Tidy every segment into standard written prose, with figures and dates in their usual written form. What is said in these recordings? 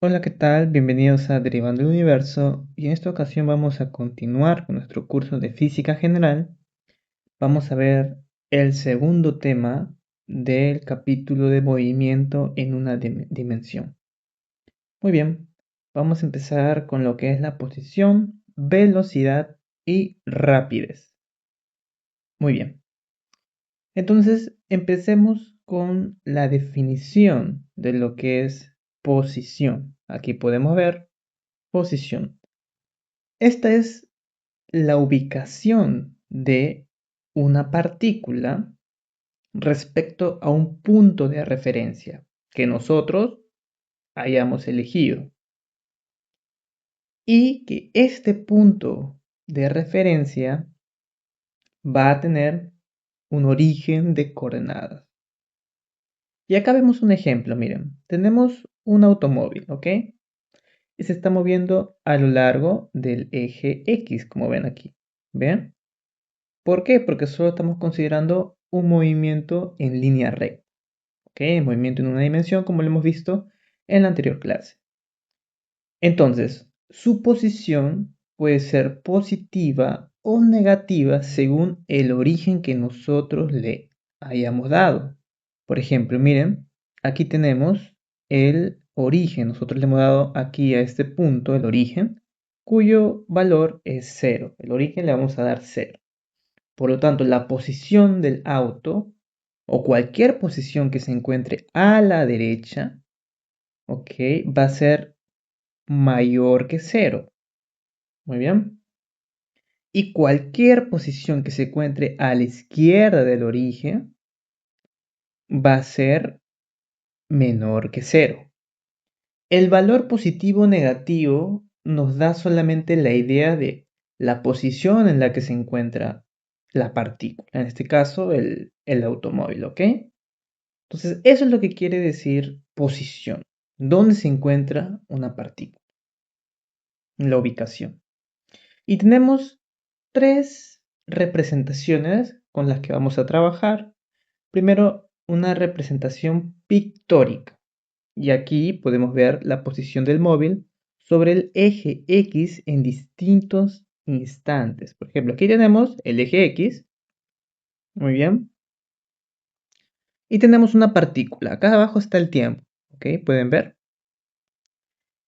Hola, ¿qué tal? Bienvenidos a Derivando el Universo y en esta ocasión vamos a continuar con nuestro curso de Física General. Vamos a ver el segundo tema del capítulo de movimiento en una dimensión. Muy bien, vamos a empezar con lo que es la posición, velocidad y rapidez. Muy bien, entonces empecemos con la definición de lo que es posición. Aquí podemos ver posición. Esta es la ubicación de una partícula respecto a un punto de referencia que nosotros hayamos elegido y que este punto de referencia va a tener un origen de coordenadas. Y acá vemos un ejemplo, miren, tenemos un automóvil, ¿ok? Y se está moviendo a lo largo del eje X, como ven aquí. ¿Ven? ¿Por qué? Porque solo estamos considerando un movimiento en línea recta, ¿ok? Movimiento en una dimensión, como lo hemos visto en la anterior clase. Entonces, su posición puede ser positiva o negativa según el origen que nosotros le hayamos dado. Por ejemplo, miren, aquí tenemos el origen. Nosotros le hemos dado aquí a este punto el origen, cuyo valor es 0. El origen le vamos a dar 0. Por lo tanto, la posición del auto o cualquier posición que se encuentre a la derecha, ¿ok? Va a ser mayor que 0. Muy bien. Y cualquier posición que se encuentre a la izquierda del origen va a ser menor que 0. El valor positivo o negativo nos da solamente la idea de la posición en la que se encuentra la partícula, en este caso el automóvil, ¿ok? Entonces, eso es lo que quiere decir posición. ¿Dónde se encuentra una partícula? La ubicación. Y tenemos tres representaciones con las que vamos a trabajar. Primero, una representación pictórica. Y aquí podemos ver la posición del móvil sobre el eje X en distintos instantes. Por ejemplo, aquí tenemos el eje X. Muy bien. Y tenemos una partícula. Acá abajo está el tiempo. ¿Ok? ¿Pueden ver?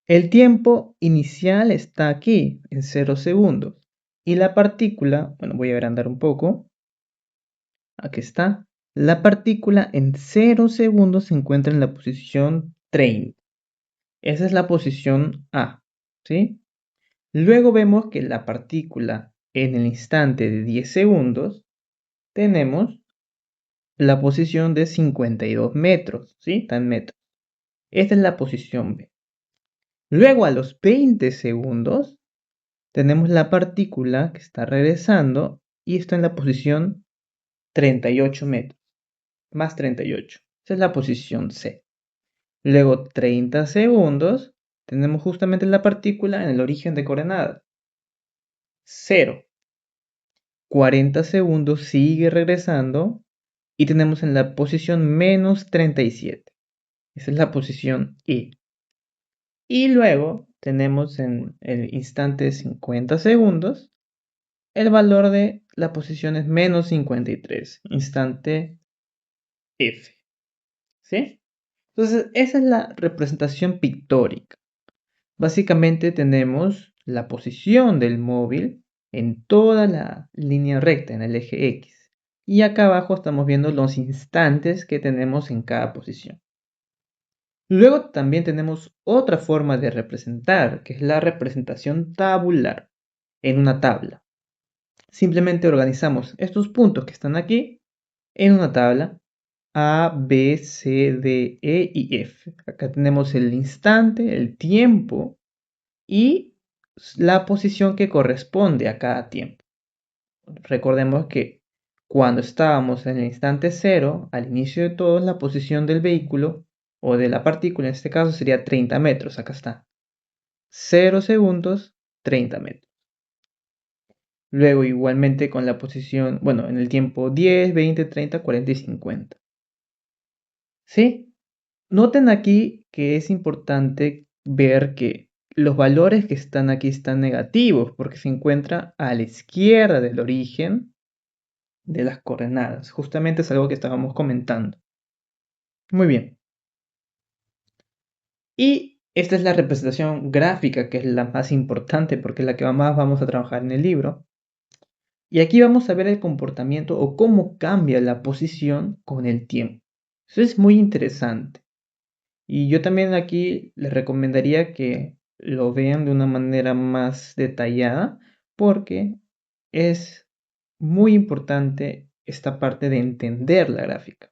El tiempo inicial está aquí, en 0 segundos. Y la partícula, bueno, voy a agrandar un poco. Aquí está. La partícula en 0 segundos se encuentra en la posición 30. Esa es la posición A, ¿sí? Luego vemos que la partícula en el instante de 10 segundos tenemos la posición de 52 metros, ¿sí? Está en metros. Esta es la posición B. Luego a los 20 segundos tenemos la partícula que está regresando y está en la posición 38 metros, más 38. Esa es la posición C. Luego 30 segundos tenemos justamente la partícula en el origen de coordenadas, 0. 40 segundos sigue regresando y tenemos en la posición menos 37. Esa es la posición E. Y luego tenemos en el instante 50 segundos el valor de la posición es menos 53, instante F. ¿Sí? Entonces, esa es la representación pictórica. Básicamente tenemos la posición del móvil en toda la línea recta, en el eje X. Y acá abajo estamos viendo los instantes que tenemos en cada posición. Luego también tenemos otra forma de representar, que es la representación tabular, en una tabla. Simplemente organizamos estos puntos que están aquí en una tabla A, B, C, D, E y F. Acá tenemos el instante, el tiempo y la posición que corresponde a cada tiempo. Recordemos que cuando estábamos en el instante 0, al inicio de todo, la posición del vehículo o de la partícula, en este caso sería 30 metros. Acá está. 0 segundos, 30 metros. Luego igualmente con la posición, bueno, en el tiempo 10, 20, 30, 40 y 50. ¿Sí? Noten aquí que es importante ver que los valores que están aquí están negativos porque se encuentra a la izquierda del origen de las coordenadas. Justamente es algo que estábamos comentando. Muy bien. Y esta es la representación gráfica, que es la más importante porque es la que más vamos a trabajar en el libro. Y aquí vamos a ver el comportamiento o cómo cambia la posición con el tiempo. Eso es muy interesante. Y yo también aquí les recomendaría que lo vean de una manera más detallada porque es muy importante esta parte de entender la gráfica.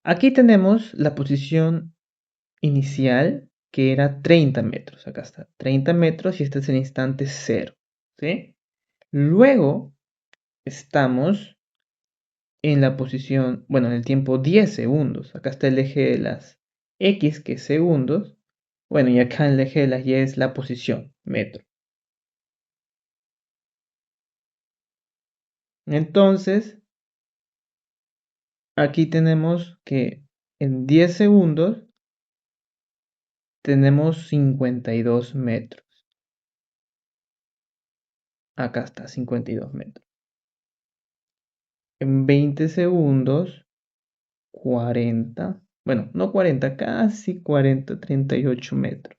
Aquí tenemos la posición inicial que era 30 metros. Acá está, 30 metros y este es el instante cero. ¿Sí? Luego estamos en la posición, bueno, en el tiempo 10 segundos. Acá está el eje de las X, que es segundos. Bueno, y acá el eje de las Y es la posición, metro. Entonces, aquí tenemos que en 10 segundos tenemos 52 metros. Acá está, 52 metros. En 20 segundos, 40. Bueno, no 40, casi 40, 38 metros.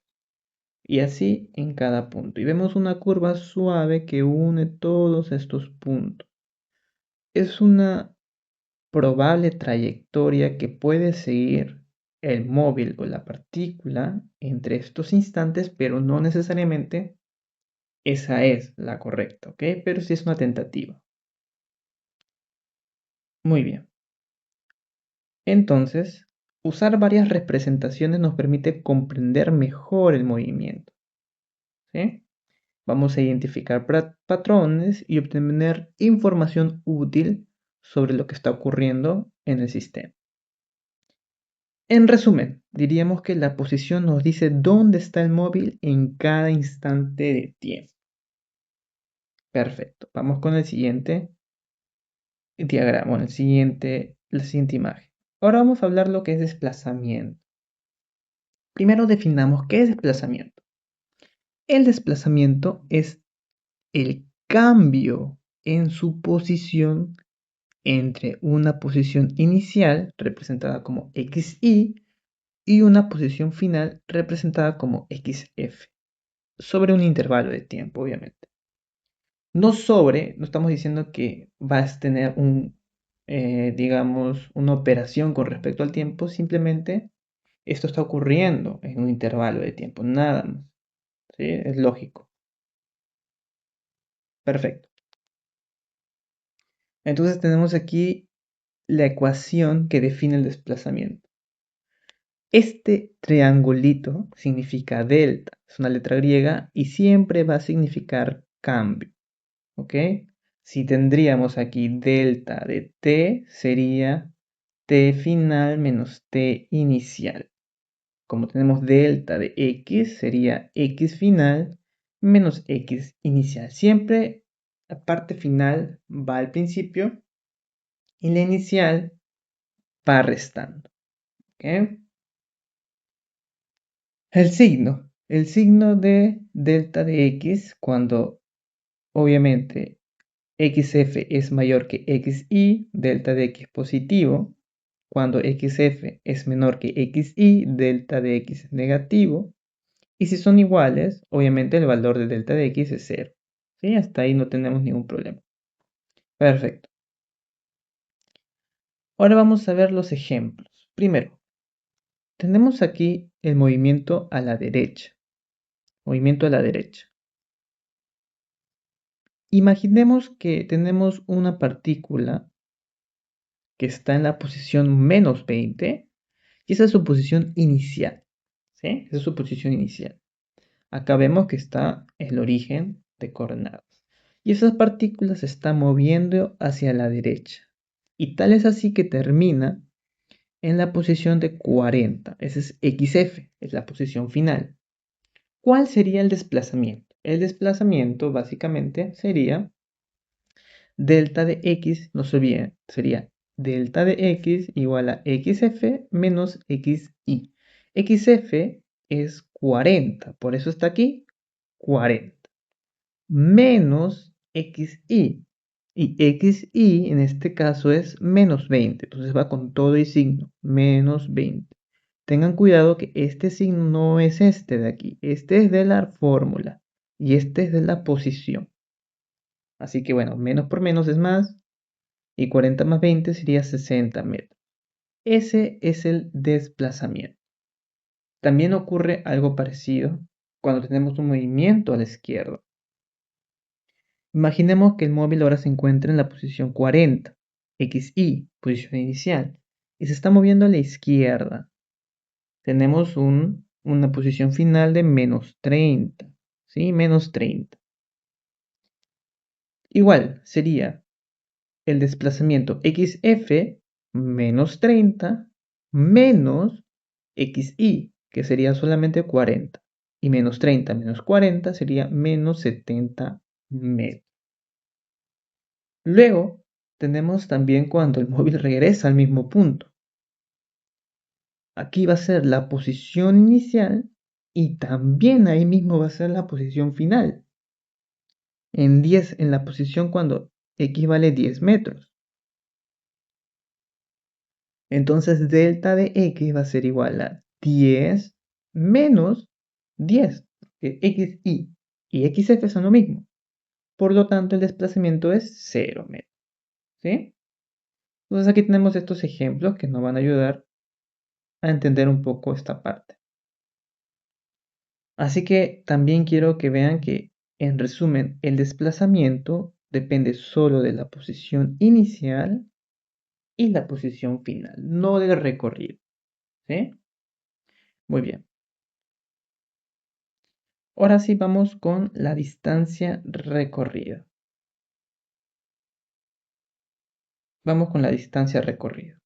Y así en cada punto. Y vemos una curva suave que une todos estos puntos. Es una probable trayectoria que puede seguir el móvil o la partícula entre estos instantes, pero no necesariamente esa es la correcta, ¿ok? Pero sí es una tentativa. Muy bien. Entonces, usar varias representaciones nos permite comprender mejor el movimiento, ¿sí? Vamos a identificar patrones y obtener información útil sobre lo que está ocurriendo en el sistema. En resumen, diríamos que la posición nos dice dónde está el móvil en cada instante de tiempo. Perfecto. Vamos con el siguiente diagrama, bueno, la siguiente imagen. Ahora vamos a hablar lo que es desplazamiento. Primero definamos qué es desplazamiento. El desplazamiento es el cambio en su posición entre una posición inicial representada como XY y una posición final representada como XF sobre un intervalo de tiempo, obviamente. No estamos diciendo que vas a tener digamos, una operación con respecto al tiempo, simplemente esto está ocurriendo en un intervalo de tiempo, nada más. ¿Sí? Es lógico. Perfecto. Entonces tenemos aquí la ecuación que define el desplazamiento. Este triangulito significa delta, es una letra griega y siempre va a significar cambio, ¿ok? Si tendríamos aquí delta de t, sería t final menos t inicial. Como tenemos delta de x, sería x final menos x inicial. Siempre la parte final va al principio y la inicial va restando, ¿ok? El signo de delta de x cuando obviamente xf es mayor que xy, delta de x positivo. Cuando xf es menor que xy, delta de x es negativo. Y si son iguales, obviamente el valor de delta de x es 0. ¿Sí? Hasta ahí no tenemos ningún problema. Perfecto. Ahora vamos a ver los ejemplos. Primero, tenemos aquí el movimiento a la derecha. Movimiento a la derecha. Imaginemos que tenemos una partícula que está en la posición menos 20 y esa es su posición inicial. ¿Sí? Esa es su posición inicial. Acá vemos que está el origen de coordenadas. Y esas partículas se están moviendo hacia la derecha. Y tal es así que termina en la posición de 40. Ese es XF, es la posición final. ¿Cuál sería el desplazamiento? El desplazamiento básicamente sería delta de x, no se olviden, sería delta de x igual a xf menos xy. Xf es 40, por eso está aquí 40, menos xy, y xy en este caso es menos 20, entonces va con todo y signo, menos 20. Tengan cuidado que este signo no es este de aquí, este es de la fórmula y este es de la posición. Así que bueno, menos por menos es más y 40 más 20 sería 60 metros. Ese es el desplazamiento. También ocurre algo parecido cuando tenemos un movimiento a la izquierda. Imaginemos que el móvil ahora se encuentra en la posición 40, XY, posición inicial, y se está moviendo a la izquierda. Tenemos una posición final de menos 30, ¿sí? Menos 30. Igual sería el desplazamiento XF menos 30 menos XY, que sería solamente 40. Y menos 30 menos 40 sería menos 70 metros. Luego tenemos también cuando el móvil regresa al mismo punto. Aquí va a ser la posición inicial y también ahí mismo va a ser la posición final. En la posición cuando x vale 10 metros. Entonces delta de x va a ser igual a 10 menos 10, que xy y xf son lo mismo. Por lo tanto, el desplazamiento es 0 metros. ¿Sí? Entonces aquí tenemos estos ejemplos que nos van a ayudar a entender un poco esta parte. Así que también quiero que vean que, en resumen, el desplazamiento depende solo de la posición inicial y la posición final, no del recorrido. ¿Sí? Muy bien. Ahora sí vamos con la distancia recorrida. Vamos con la distancia recorrida.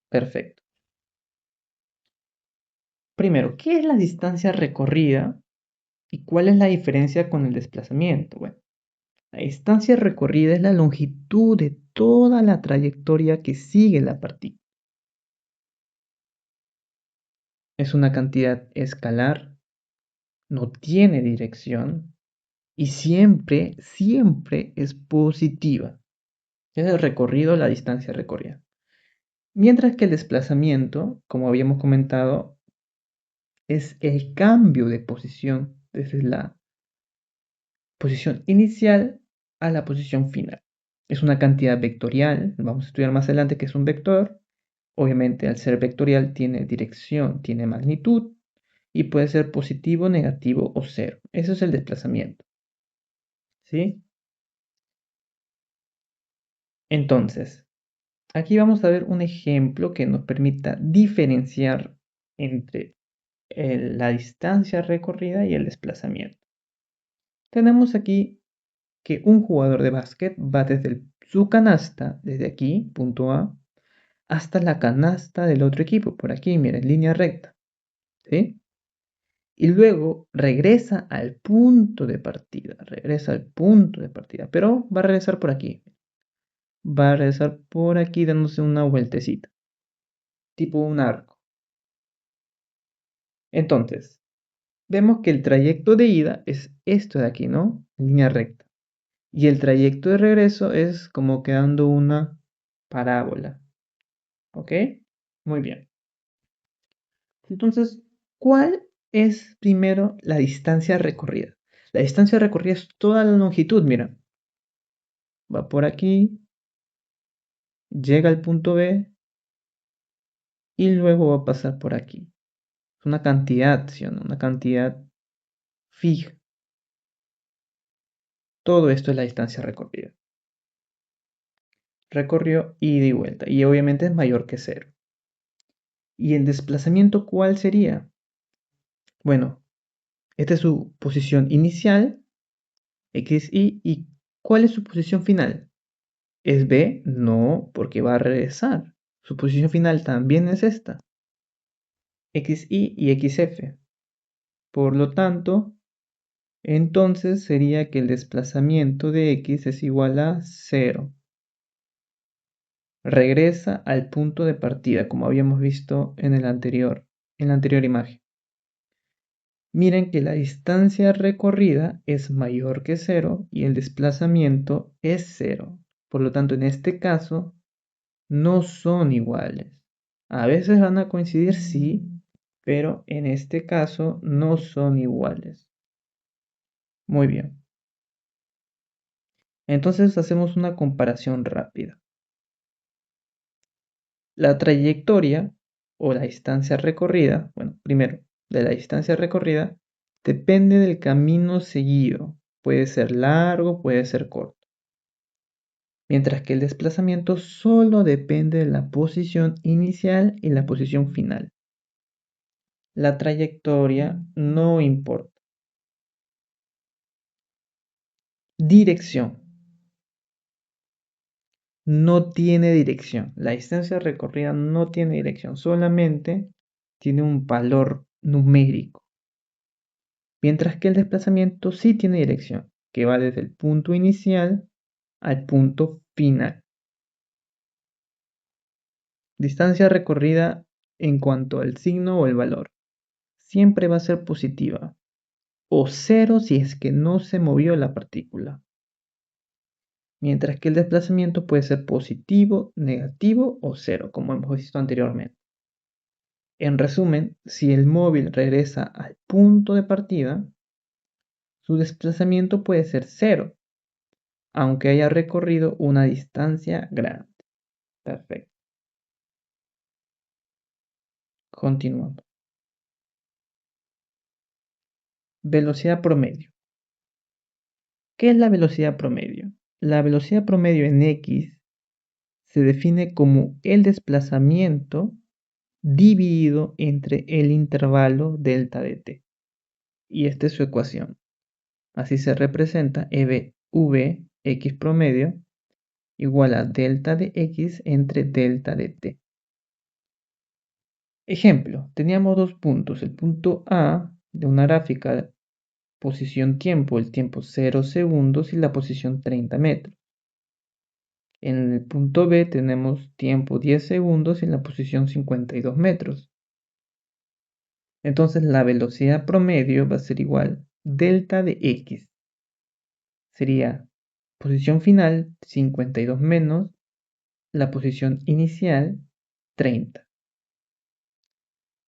Perfecto. Primero, ¿qué es la distancia recorrida y cuál es la diferencia con el desplazamiento? Bueno, la distancia recorrida es la longitud de toda la trayectoria que sigue la partícula. Es una cantidad escalar, no tiene dirección y siempre, siempre es positiva. Es el recorrido, la distancia recorrida. Mientras que el desplazamiento, como habíamos comentado, es el cambio de posición desde la posición inicial a la posición final. Es una cantidad vectorial, vamos a estudiar más adelante que es un vector. Obviamente al ser vectorial tiene dirección, tiene magnitud y puede ser positivo, negativo o cero. Eso es el desplazamiento. ¿Sí? Entonces, aquí vamos a ver un ejemplo que nos permita diferenciar entre la distancia recorrida y el desplazamiento. Tenemos aquí que un jugador de básquet va desde su canasta, desde aquí, punto A, hasta la canasta del otro equipo, por aquí, miren, línea recta, ¿sí? Y luego regresa al punto de partida, pero va a regresar por aquí. Va a regresar por aquí dándose una vueltecita, tipo un arco. Entonces, vemos que el trayecto de ida es esto de aquí, ¿no? Línea recta. Y el trayecto de regreso es como quedando una parábola. ¿Ok? Muy bien. Entonces, ¿cuál es primero la distancia recorrida? La distancia recorrida es toda la longitud, mira. Va por aquí, llega al punto B y luego va a pasar por aquí. Es una cantidad, ¿sí o no? Una cantidad fija. Todo esto es la distancia recorrida. Recorrió ida y vuelta y obviamente es mayor que cero. ¿Y el desplazamiento cuál sería? Bueno, esta es su posición inicial, XY, y ¿cuál es su posición final? ¿Es B? No, porque va a regresar. Su posición final también es esta, XY y XF. Por lo tanto, entonces sería que el desplazamiento de X es igual a 0. Regresa al punto de partida, como habíamos visto en el anterior en la anterior imagen. Miren que la distancia recorrida es mayor que 0 y el desplazamiento es 0. Por lo tanto, en este caso, no son iguales. A veces van a coincidir, sí, pero en este caso no son iguales. Muy bien. Entonces hacemos una comparación rápida. La trayectoria o la distancia recorrida, bueno, primero, de la distancia recorrida, depende del camino seguido. Puede ser largo, puede ser corto. Mientras que el desplazamiento solo depende de la posición inicial y la posición final. La trayectoria no importa. Dirección. No tiene dirección. La distancia recorrida no tiene dirección, solamente tiene un valor numérico. Mientras que el desplazamiento sí tiene dirección, que va desde el punto inicial al punto final. Distancia recorrida en cuanto al signo o el valor. Siempre va a ser positiva, o cero si es que no se movió la partícula. Mientras que el desplazamiento puede ser positivo, negativo o cero, como hemos visto anteriormente. En resumen, si el móvil regresa al punto de partida, su desplazamiento puede ser cero, aunque haya recorrido una distancia grande. Perfecto. Continuamos. Velocidad promedio. ¿Qué es la velocidad promedio? La velocidad promedio en X se define como el desplazamiento dividido entre el intervalo delta de t. Y esta es su ecuación. Así se representa v x promedio igual a delta de x entre delta de t. Ejemplo, teníamos dos puntos. El punto A de una gráfica posición tiempo, el tiempo 0 segundos y la posición 30 metros. En el punto B tenemos tiempo 10 segundos y la posición 52 metros. Entonces la velocidad promedio va a ser igual delta de x. Sería posición final 52 menos la posición inicial 30.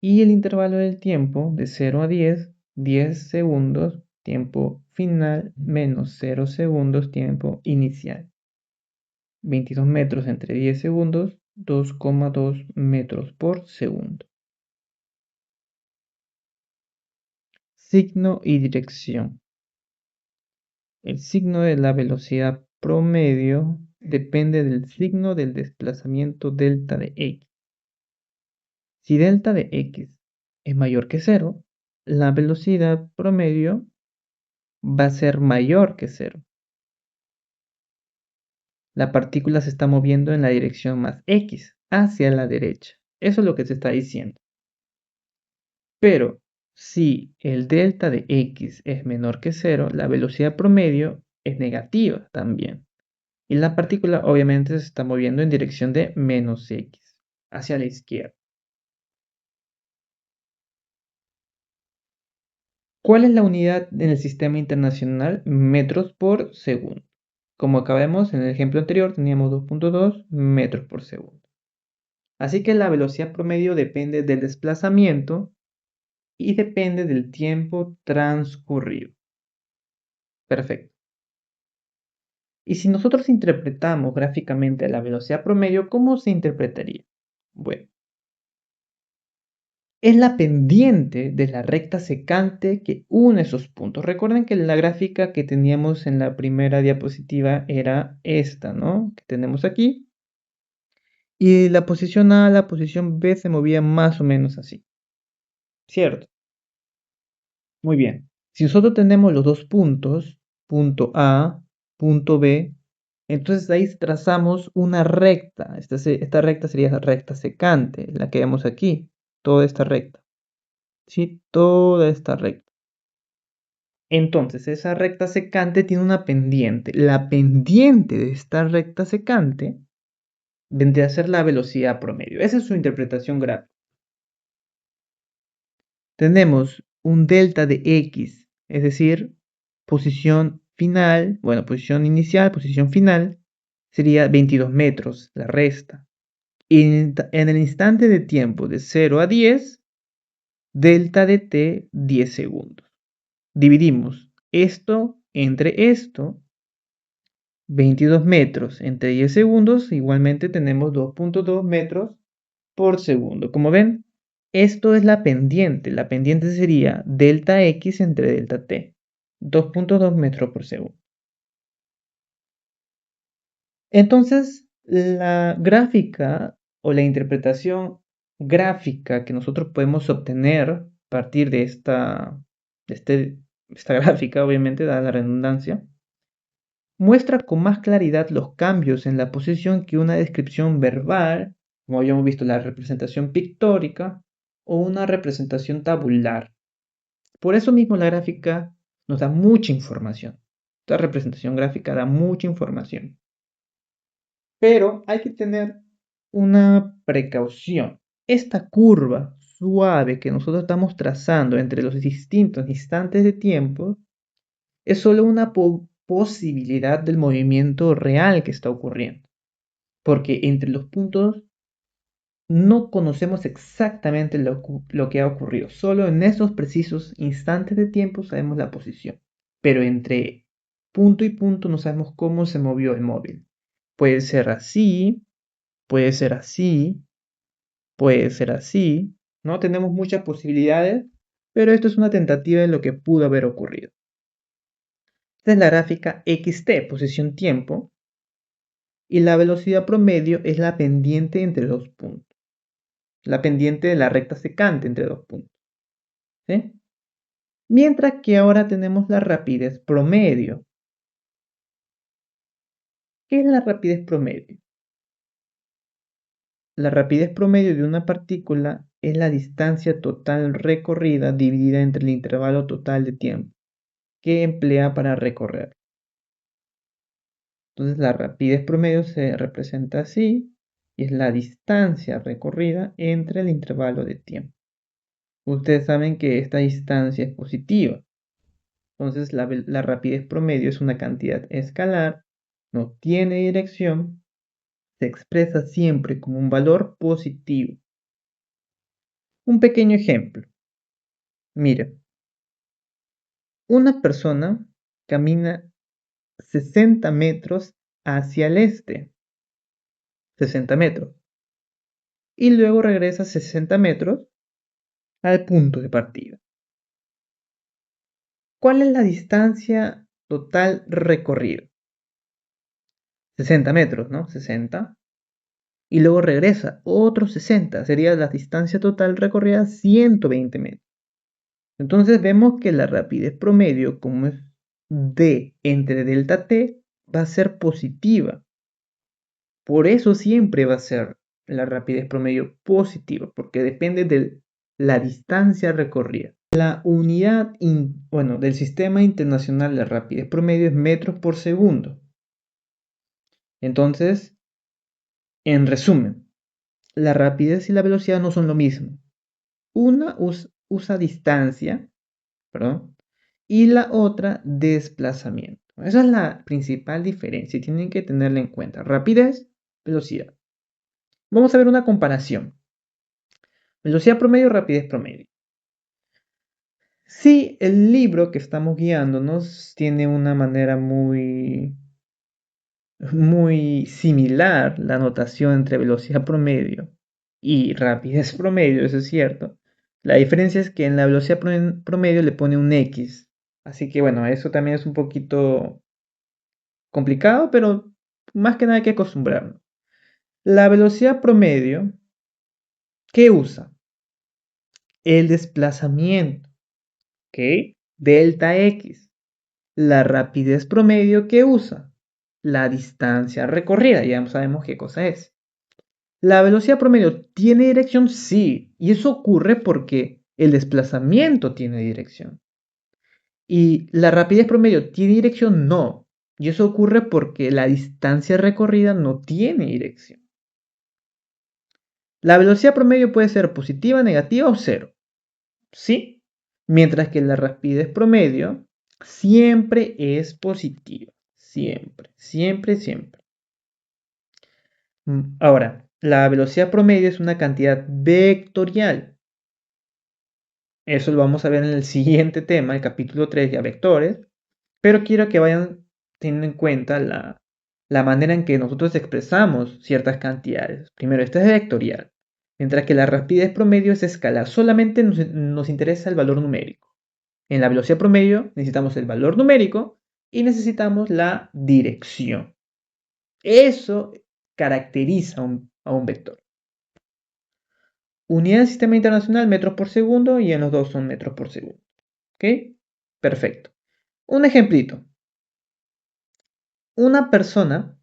Y el intervalo del tiempo de 0 a 10, 10 segundos, tiempo final menos 0 segundos, tiempo inicial. 22 metros entre 10 segundos, 2,2 metros por segundo. Signo y dirección. El signo de la velocidad promedio depende del signo del desplazamiento delta de x. Si delta de x es mayor que 0, la velocidad promedio va a ser mayor que 0. La partícula se está moviendo en la dirección más x, hacia la derecha. Eso es lo que se está diciendo. Pero si el delta de x es menor que 0, la velocidad promedio es negativa también. Y la partícula obviamente se está moviendo en dirección de menos x, hacia la izquierda. ¿Cuál es la unidad en el sistema internacional? Metros por segundo. Como acabamos en el ejemplo anterior, teníamos 2,2 metros por segundo. Así que la velocidad promedio depende del desplazamiento y depende del tiempo transcurrido. Perfecto. Y si nosotros interpretamos gráficamente la velocidad promedio, ¿cómo se interpretaría? Bueno, es la pendiente de la recta secante que une esos puntos. Recuerden que la gráfica que teníamos en la primera diapositiva era esta, ¿no? Que tenemos aquí. Y la posición A, la posición B se movía más o menos así. ¿Cierto? Muy bien. Si nosotros tenemos los dos puntos, punto A, punto B, entonces ahí trazamos una recta. Esta recta sería la recta secante, la que vemos aquí. Toda esta recta. ¿Sí? Toda esta recta. Entonces, esa recta secante tiene una pendiente. La pendiente de esta recta secante vendría a ser la velocidad promedio. Esa es su interpretación gráfica. tenemos un delta de x, es decir, posición final, bueno, posición inicial, posición final, sería 22 metros, la resta. Y en el instante de tiempo de 0 a 10, delta de t 10 segundos. Dividimos esto entre esto, 22 metros entre 10 segundos, igualmente tenemos 2.2 metros por segundo. Como ven, esto es la pendiente. La pendiente sería delta x entre delta t, 2.2 metros por segundo. Entonces, la gráfica o la interpretación gráfica que nosotros podemos obtener a partir de esta gráfica, obviamente, dada la redundancia, muestra con más claridad los cambios en la posición que una descripción verbal, como habíamos visto la representación pictórica, o una representación tabular. Por eso mismo la gráfica nos da mucha información. Esta representación gráfica da mucha información. Pero hay que tener una precaución. Esta curva suave que nosotros estamos trazando entre los distintos instantes de tiempo es solo una posibilidad del movimiento real que está ocurriendo. Porque entre los puntos no conocemos exactamente lo que ha ocurrido. Solo en esos precisos instantes de tiempo sabemos la posición. Pero entre punto y punto no sabemos cómo se movió el móvil. Puede ser así, puede ser así, puede ser así. No tenemos muchas posibilidades, pero esto es una tentativa de lo que pudo haber ocurrido. Esta es la gráfica XT, posición tiempo, y la velocidad promedio es la pendiente entre dos puntos. La pendiente de la recta secante entre dos puntos. ¿Sí? Mientras que ahora tenemos la rapidez promedio. ¿Qué es la rapidez promedio? La rapidez promedio de una partícula es la distancia total recorrida dividida entre el intervalo total de tiempo que emplea para recorrer. Entonces la rapidez promedio se representa así y es la distancia recorrida entre el intervalo de tiempo. Ustedes saben que esta distancia es positiva. Entonces la rapidez promedio es una cantidad escalar, no tiene dirección, se expresa siempre como un valor positivo. Un pequeño ejemplo. Mire, una persona camina 60 metros hacia el este, 60 metros, y luego regresa 60 metros al punto de partida. ¿Cuál es la distancia total recorrida? 60 metros, ¿no? 60. Y luego regresa otros 60. Sería la distancia total recorrida 120 metros. Entonces vemos que la rapidez promedio, como es d entre delta t, va a ser positiva. Por eso siempre va a ser la rapidez promedio positiva, porque depende de la distancia recorrida. La unidad del Sistema Internacional de Rapidez Promedio es metros por segundo. Entonces, en resumen, la rapidez y la velocidad no son lo mismo. Una usa distancia, perdón, y la otra desplazamiento. Esa es la principal diferencia y tienen que tenerla en cuenta. Rapidez, velocidad. Vamos a ver una comparación. Velocidad promedio, rapidez promedio. Sí, el libro que estamos guiándonos tiene una manera muy similar, la notación entre velocidad promedio y rapidez promedio, eso es cierto. La diferencia es que en la velocidad promedio le pone un X. Así que bueno, eso también es un poquito complicado, pero más que nada hay que acostumbrarnos. La velocidad promedio, ¿qué usa? El desplazamiento, ¿ok? Delta X. La rapidez promedio, ¿qué usa? La distancia recorrida, ya sabemos qué cosa es. ¿La velocidad promedio tiene dirección? Sí, y eso ocurre porque el desplazamiento tiene dirección. ¿Y la rapidez promedio tiene dirección? No, y eso ocurre porque la distancia recorrida no tiene dirección. La velocidad promedio puede ser positiva, negativa o cero. ¿sí? Mientras que la rapidez promedio siempre es positiva. Siempre, siempre, siempre. Ahora, la velocidad promedio es una cantidad vectorial. Eso lo vamos a ver en el siguiente tema, el capítulo 3 de vectores. Pero quiero que vayan teniendo en cuenta la manera en que nosotros expresamos ciertas cantidades. Primero, esta es vectorial, mientras que la rapidez promedio es escalar. Solamente nos interesa el valor numérico. En la velocidad promedio necesitamos el valor numérico y necesitamos la dirección. Eso caracteriza a un vector. Unidad del sistema internacional, metros por segundo, y en los dos son metros por segundo. ¿Ok? Perfecto. Un ejemplito. Una persona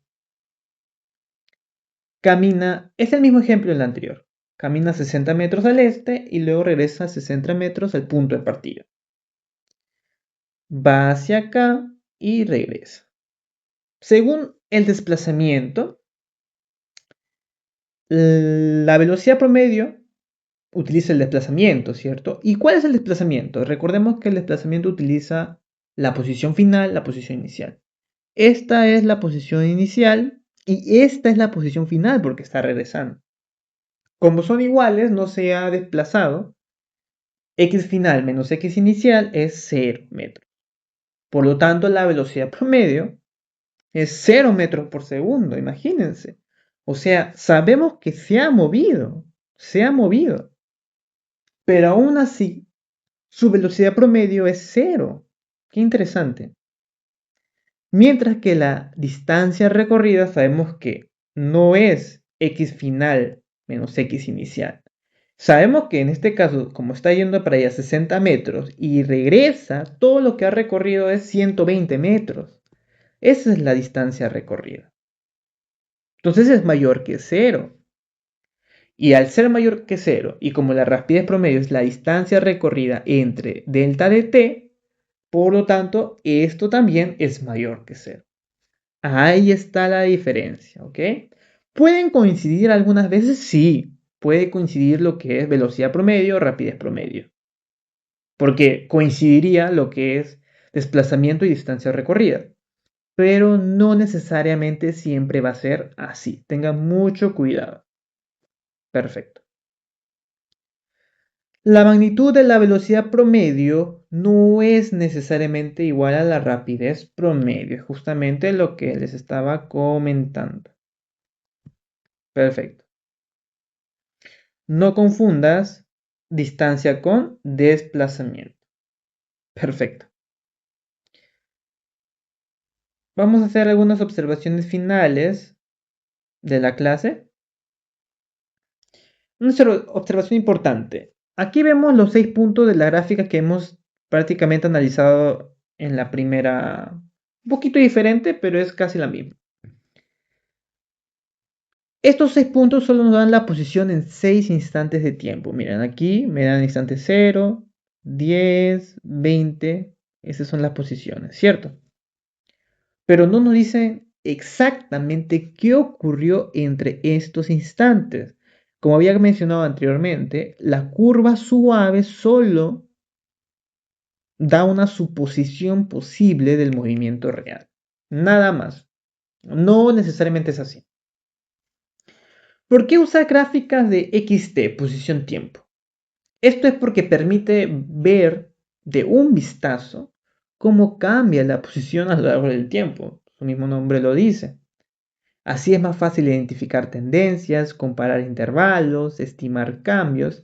camina, es el mismo ejemplo del anterior. Camina 60 metros al este y luego regresa 60 metros al punto de partida. Va hacia acá y regresa. Según el desplazamiento, la velocidad promedio utiliza el desplazamiento, ¿cierto? ¿Y cuál es el desplazamiento? Recordemos que el desplazamiento utiliza la posición final, la posición inicial. Esta es la posición inicial y esta es la posición final porque está regresando. Como son iguales, no se ha desplazado. X final menos X inicial es 0 metros. Por lo tanto, la velocidad promedio es 0 metros por segundo, imagínense. O sea, sabemos que se ha movido. Pero aún así, su velocidad promedio es 0. Qué interesante. Mientras que la distancia recorrida sabemos que no es X final menos X inicial. Sabemos que en este caso, como está yendo para allá 60 metros y regresa, todo lo que ha recorrido es 120 metros. Esa es la distancia recorrida. Entonces es mayor que 0. Y al ser mayor que 0, y como la rapidez promedio es la distancia recorrida entre delta de t, por lo tanto, esto también es mayor que 0. Ahí está la diferencia, ¿ok? ¿Pueden coincidir algunas veces? Sí, puede coincidir lo que es velocidad promedio o rapidez promedio. Porque coincidiría lo que es desplazamiento y distancia recorrida. Pero no necesariamente siempre va a ser así. Tengan mucho cuidado. Perfecto. La magnitud de la velocidad promedio no es necesariamente igual a la rapidez promedio. Es justamente lo que les estaba comentando. Perfecto. No confundas distancia con desplazamiento. Perfecto. Vamos a hacer algunas observaciones finales de la clase. Una observación importante. Aquí vemos los 6 puntos de la gráfica que hemos prácticamente analizado en la primera. Un poquito diferente, pero es casi la misma. Estos 6 puntos solo nos dan la posición en 6 instantes de tiempo. Miren, aquí me dan instante 0, 10, 20. Esas son las posiciones, ¿cierto? Pero no nos dicen exactamente qué ocurrió entre estos instantes. Como había mencionado anteriormente, la curva suave solo da una suposición posible del movimiento real. Nada más. No necesariamente es así. ¿Por qué usar gráficas de XT, posición tiempo? Esto es porque permite ver de un vistazo cómo cambia la posición a lo largo del tiempo. Su mismo nombre lo dice. Así es más fácil identificar tendencias, comparar intervalos, estimar cambios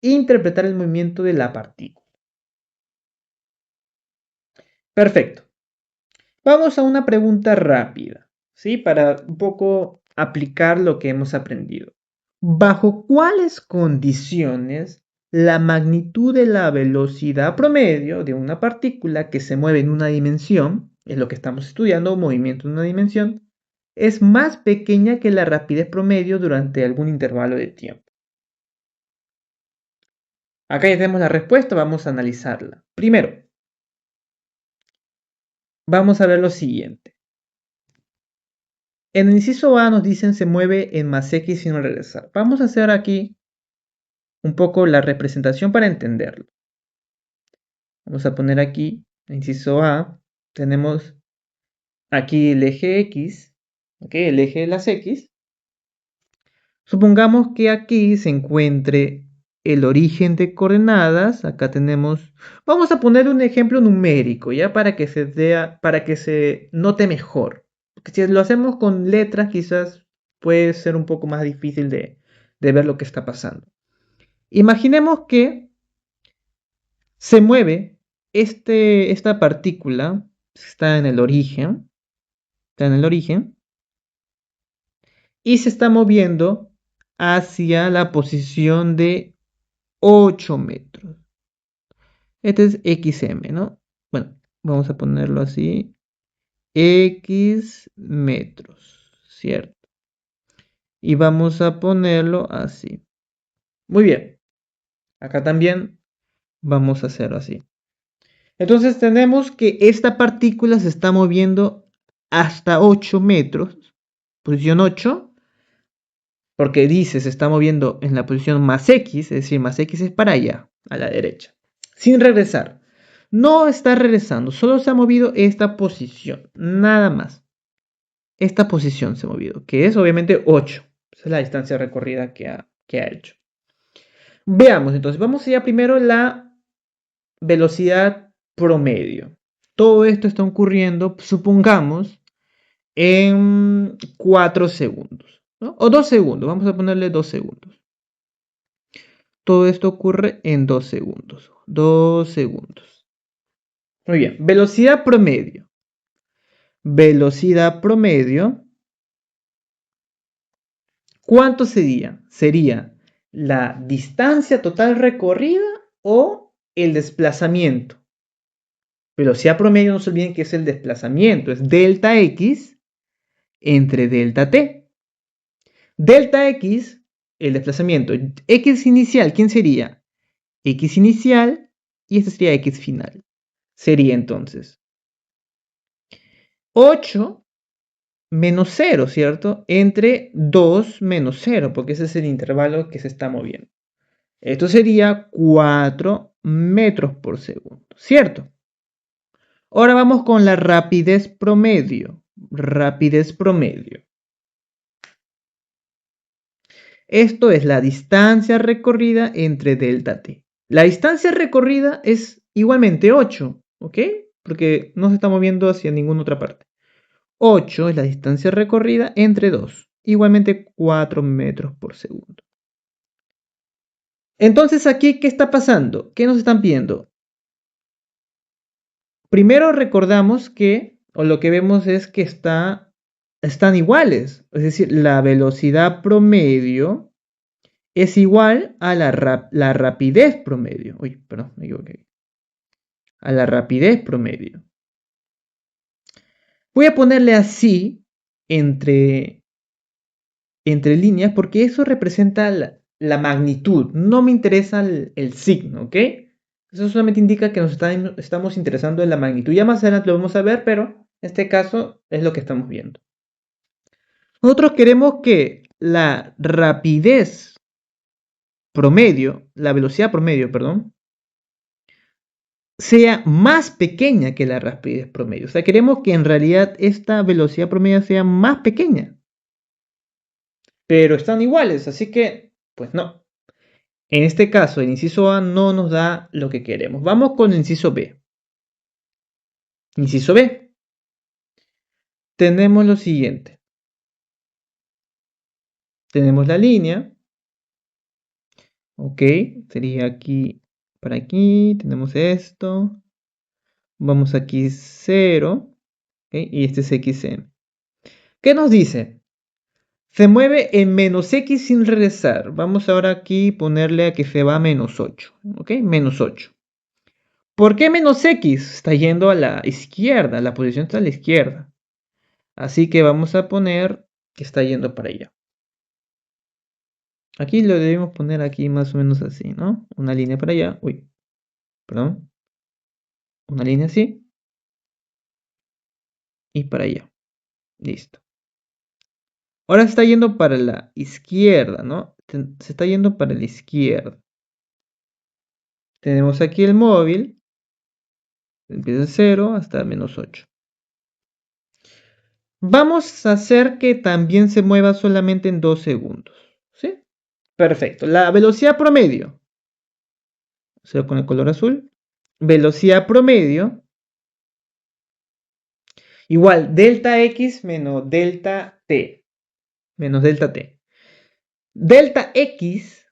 e interpretar el movimiento de la partícula. Perfecto. Vamos a una pregunta rápida, ¿sí? Para un poco aplicar lo que hemos aprendido. ¿Bajo cuáles condiciones la magnitud de la velocidad promedio de una partícula que se mueve en una dimensión, es lo que estamos estudiando, movimiento en una dimensión, es más pequeña que la rapidez promedio durante algún intervalo de tiempo? Acá ya tenemos la respuesta, vamos a analizarla. Primero, vamos a ver lo siguiente. En el inciso A nos dicen se mueve en más X sin regresar. Vamos a hacer aquí un poco la representación para entenderlo. Vamos a poner aquí, inciso A, tenemos aquí el eje X, ¿ok? El eje de las X. Supongamos que aquí se encuentre el origen de coordenadas. Acá tenemos, vamos a poner un ejemplo numérico, ya para que se note mejor. Porque si lo hacemos con letras, quizás puede ser un poco más difícil de ver lo que está pasando. Imaginemos que se mueve esta partícula, está en el origen, y se está moviendo hacia la posición de 8 metros. Este es XM, ¿no? Bueno, vamos a ponerlo así. X metros, ¿cierto? Y vamos a ponerlo así. Muy bien. Acá también vamos a hacerlo así. Entonces tenemos que esta partícula se está moviendo hasta 8 metros, posición 8, porque dice se está moviendo en la posición más X, es decir, más X es para allá, a la derecha, sin regresar. No está regresando, solo se ha movido esta posición, nada más. Esta posición se ha movido, que es obviamente 8. Esa es la distancia recorrida que ha hecho. Veamos, entonces, vamos allá primero la velocidad promedio. Todo esto está ocurriendo, supongamos, en 4 segundos, ¿no? O 2 segundos, vamos a ponerle 2 segundos. Todo esto ocurre en 2 segundos. 2 segundos. Muy bien, velocidad promedio. Velocidad promedio. ¿Cuánto sería? Sería la distancia total recorrida o el desplazamiento. Velocidad promedio, no se olviden que es el desplazamiento, es delta X entre delta T. Delta X, el desplazamiento. X inicial, ¿quién sería? X inicial y este sería X final. Sería entonces 8 menos 0, ¿cierto? Entre 2 menos 0, porque ese es el intervalo que se está moviendo. Esto sería 4 metros por segundo, ¿cierto? Ahora vamos con la rapidez promedio. Rapidez promedio. Esto es la distancia recorrida entre delta t. La distancia recorrida es igualmente 8, ¿ok? Porque no se está moviendo hacia ninguna otra parte. 8 es la distancia recorrida entre 2, igualmente 4 metros por segundo. Entonces aquí, ¿qué está pasando? ¿Qué nos están pidiendo? Primero recordamos que, o lo que vemos es que están iguales, es decir, la velocidad promedio es igual a la rapidez promedio. Uy, perdón, me equivoqué. A la rapidez promedio. Voy a ponerle así entre líneas porque eso representa la magnitud. No me interesa el signo, ¿ok? Eso solamente indica que estamos interesando en la magnitud. Ya más adelante lo vamos a ver, pero en este caso es lo que estamos viendo. Nosotros queremos que la rapidez promedio, la velocidad promedio, perdón, sea más pequeña que la rapidez promedio. O sea, queremos que en realidad esta velocidad promedio sea más pequeña. Pero están iguales, así que, pues no. En este caso, el inciso A no nos da lo que queremos. Vamos con el inciso B. Inciso B. Tenemos lo siguiente. Tenemos la línea. Ok, sería aquí para aquí. Tenemos esto. Vamos aquí 0. Okay, y este es XM. ¿Qué nos dice? Se mueve en menos X sin regresar. Vamos ahora aquí ponerle a que se va a menos 8. Ok, menos 8. ¿Por qué menos X? Está yendo a la izquierda. La posición está a la izquierda. Así que vamos a poner que está yendo para allá. Aquí lo debemos poner aquí más o menos así, ¿no? Una línea para allá. Uy, perdón. Una línea así. Y para allá. Listo. Ahora se está yendo para la izquierda, ¿no? Se está yendo para la izquierda. Tenemos aquí el móvil. Empieza de 0 hasta menos 8. Vamos a hacer que también se mueva solamente en 2 segundos. ¿Sí? Perfecto. La velocidad promedio. Se lo con el color azul. Velocidad promedio. Igual, delta X menos delta T. Menos delta T. Delta X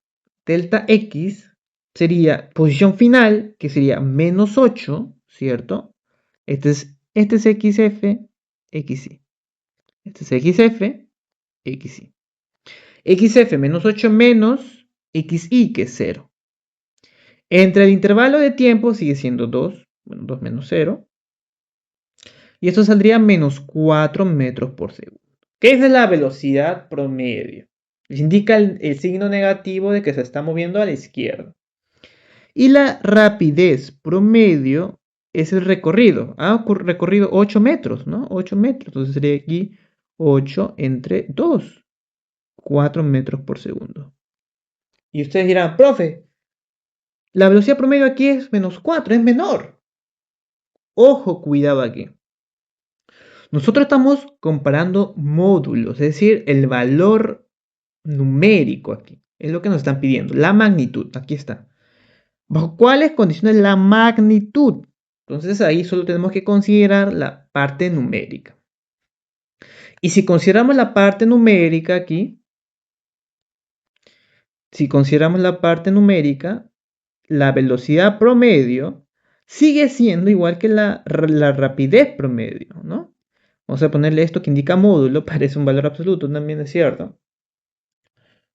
sería posición final, que sería menos 8, ¿cierto? Este es XF, XY. Este es XF, XY. XF menos 8 menos XY, que es 0. Entre el intervalo de tiempo sigue siendo 2, bueno, 2 menos 0. Y esto saldría menos 4 metros por segundo. ¿Qué es la velocidad promedio? Les indica el signo negativo de que se está moviendo a la izquierda. Y la rapidez promedio es el recorrido. Recorrido 8 metros, ¿no? 8 metros. Entonces sería aquí 8 entre 2. 4 metros por segundo. Y ustedes dirán, profe, la velocidad promedio aquí es menos 4, es menor. Ojo, cuidado aquí. Nosotros estamos comparando módulos, es decir, el valor numérico aquí. Es lo que nos están pidiendo. La magnitud, aquí está. ¿Bajo cuáles condiciones la magnitud? Entonces ahí solo tenemos que considerar la parte numérica. Y si consideramos la parte numérica aquí, si consideramos la parte numérica, la velocidad promedio sigue siendo igual que la rapidez promedio, ¿no? Vamos a ponerle esto que indica módulo, parece un valor absoluto, también es cierto.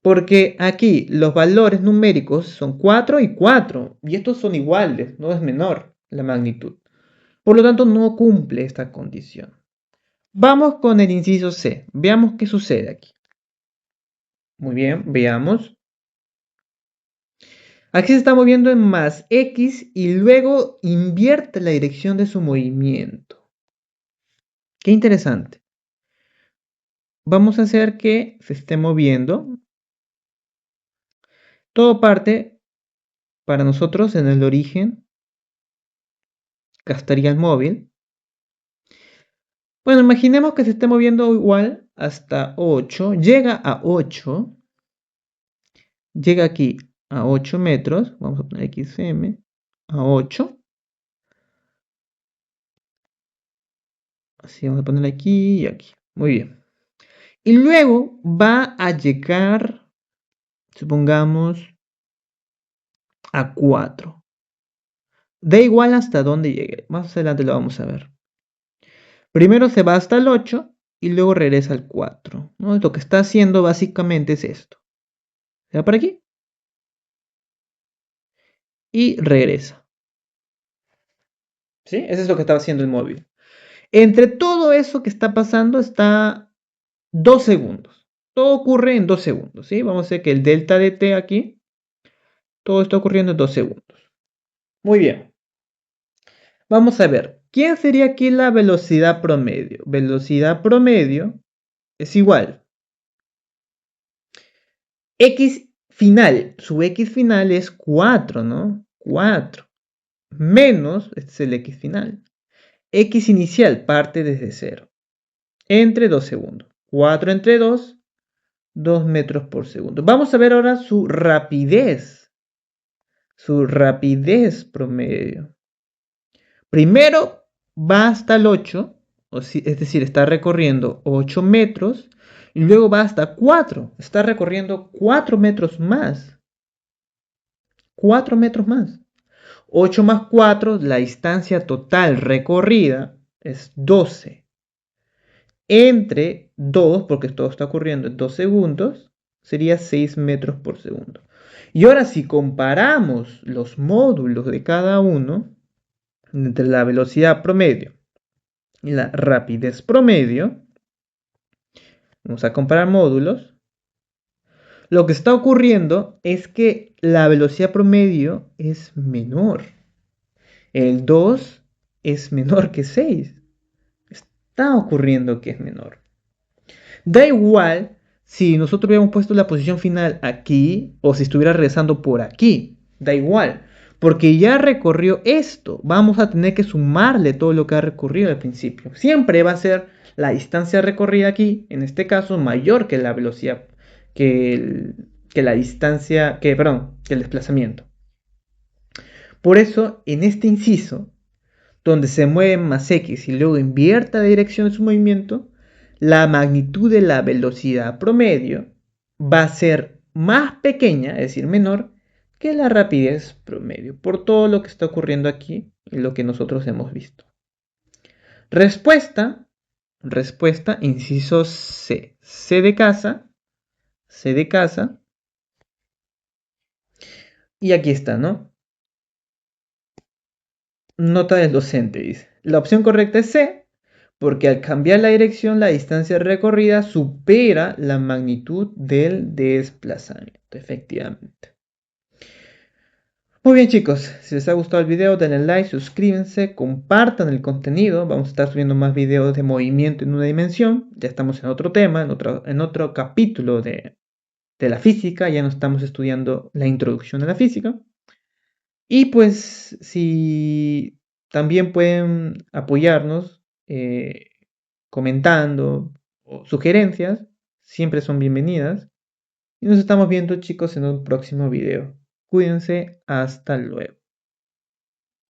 Porque aquí los valores numéricos son 4 y 4, y estos son iguales, no es menor la magnitud. Por lo tanto, no cumple esta condición. Vamos con el inciso C. Veamos qué sucede aquí. Muy bien, veamos. Aquí se está moviendo en más X y luego invierte la dirección de su movimiento. Qué interesante. Vamos a hacer que se esté moviendo. Todo parte para nosotros en el origen. Gastaría el móvil. Bueno, imaginemos que se esté moviendo igual hasta 8. Llega a 8. Llega aquí a 8 metros. Vamos a poner XM a 8. Así vamos a ponerle aquí y aquí. Muy bien. Y luego va a llegar, supongamos, a 4. Da igual hasta dónde llegue. Más adelante lo vamos a ver. Primero se va hasta el 8 y luego regresa al 4. ¿No? Lo que está haciendo básicamente es esto. Se va por aquí y regresa. ¿Sí? Eso es lo que está haciendo el móvil. Entre todo eso que está pasando está 2 segundos. Todo ocurre en 2 segundos. ¿Sí? Vamos a hacer que el delta de t aquí, todo está ocurriendo en 2 segundos. Muy bien. Vamos a ver, ¿quién sería aquí la velocidad promedio? Velocidad promedio es igual. X final, su X final es 4, ¿no? 4. Menos, este es el X final. X inicial parte desde 0. Entre 2 segundos. 4 entre 2, 2 metros por segundo. Vamos a ver ahora su rapidez. Su rapidez promedio. Primero va hasta el 8, es decir, está recorriendo 8 metros, y luego va hasta 4, está recorriendo 4 metros más. 4 metros más. 8 más 4, la distancia total recorrida es 12. Entre 2, porque todo está ocurriendo en 2 segundos, sería 6 metros por segundo. Y ahora si comparamos los módulos de cada uno, entre la velocidad promedio y la rapidez promedio, vamos a comparar módulos, lo que está ocurriendo es que la velocidad promedio es menor. El 2 es menor que 6. Está ocurriendo que es menor. Da igual si nosotros hubiéramos puesto la posición final aquí o si estuviera regresando por aquí. Da igual. Porque ya recorrió esto. Vamos a tener que sumarle todo lo que ha recorrido al principio. Siempre va a ser la distancia recorrida aquí, en este caso, mayor que la velocidad, que la distancia, perdón, que el desplazamiento. Por eso, en este inciso, donde se mueve más x y luego invierta la dirección de su movimiento, la magnitud de la velocidad promedio va a ser más pequeña, es decir, menor, que la rapidez promedio, por todo lo que está ocurriendo aquí y lo que nosotros hemos visto. Respuesta, inciso C. C de casa, y aquí está, ¿no? Nota del docente, dice. La opción correcta es C, porque al cambiar la dirección, la distancia recorrida supera la magnitud del desplazamiento, efectivamente. Muy bien, chicos, si les ha gustado el video, denle like, suscríbanse, compartan el contenido. Vamos a estar subiendo más videos de movimiento en una dimensión. Ya estamos en otro tema, en otro capítulo de la física. Ya no estamos estudiando la introducción de la física. Y pues, si también pueden apoyarnos comentando o sugerencias, siempre son bienvenidas. Y nos estamos viendo, chicos, en un próximo video. Cuídense, hasta luego.